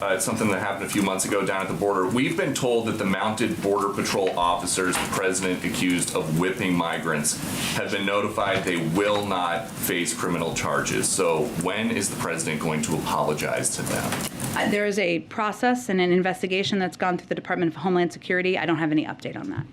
It's something that happened a few months ago down at the border. We've been told that the mounted Border Patrol officers the president accused of whipping migrants have been notified they will not face criminal charges. So when is the president going to apologize to them? There is a process and an investigation that's gone through the Department of Homeland Security. I don't have any update on that.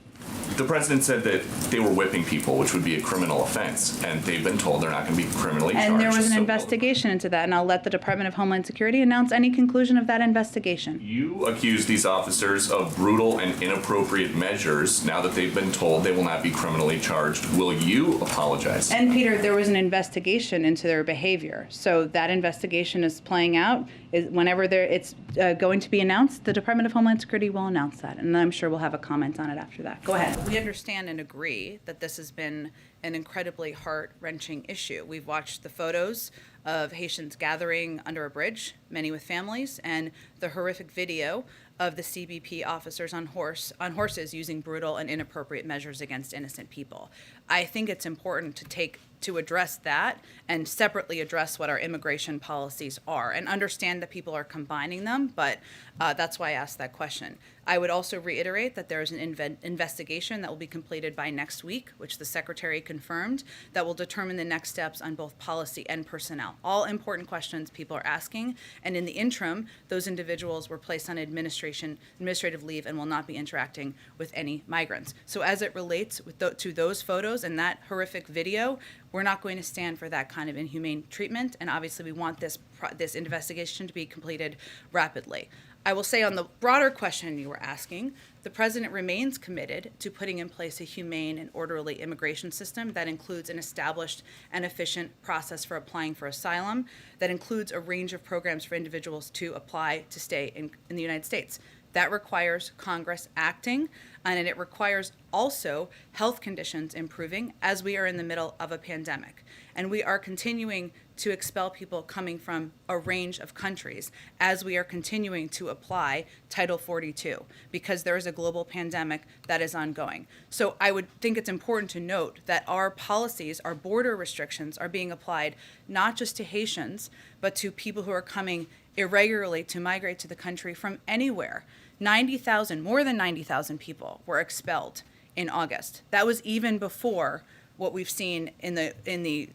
The president said that they were whipping people, which would be a criminal offense, and they've been told they're not going to be criminally charged. And there was an investigation into that, and I'll let the Department of Homeland Security announce any conclusion of that investigation. You accuse these officers of brutal and inappropriate measures. Now that they've been told they will not be criminally charged, will you apologize? And Peter, there was an investigation into their behavior. So that investigation is playing out. Whenever it's going to be announced, the Department of Homeland Security will announce that, and I'm sure we'll have a comment on it after that. Go ahead. We understand and agree that this has been an incredibly heart-wrenching issue. We've watched the photos of Haitians gathering under a bridge, many with families, and the horrific video of the CBP officers on horses using brutal and inappropriate measures against innocent people. I think it's important to address that and separately address what our immigration policies are and understand that people are combining them, but that's why I asked that question. I would also reiterate that there is an investigation that will be completed by next week, which the Secretary confirmed, that will determine the next steps on both policy and personnel. All important questions people are asking, and in the interim, those individuals were placed on administrative leave and will not be interacting with any migrants. So as it relates to those photos and that horrific video, we're not going to stand for that kind of inhumane treatment, and obviously we want this investigation to be completed rapidly. I will say on the broader question you were asking, the president remains committed to putting in place a humane and orderly immigration system that includes an established and efficient process for applying for asylum, that includes a range of programs for individuals to apply to stay in the United States. That requires Congress acting, and it requires also health conditions improving as we are in the middle of a pandemic. And we are continuing to expel people coming from a range of countries as we are continuing to apply Title 42 because there is a global pandemic that is ongoing. So I would think it's important to note that our policies, our border restrictions are being applied not just to Haitians, but to people who are coming irregularly to migrate to the country from anywhere. More than 90,000 people were expelled in August. That was even before what we've seen in the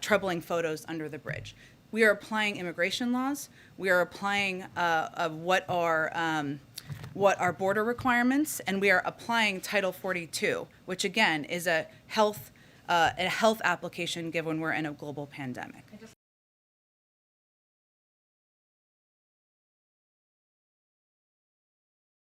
troubling photos under the bridge. We are applying immigration laws. We are applying what are border requirements, and we are applying Title 42, which again is a health application given we're in a global pandemic.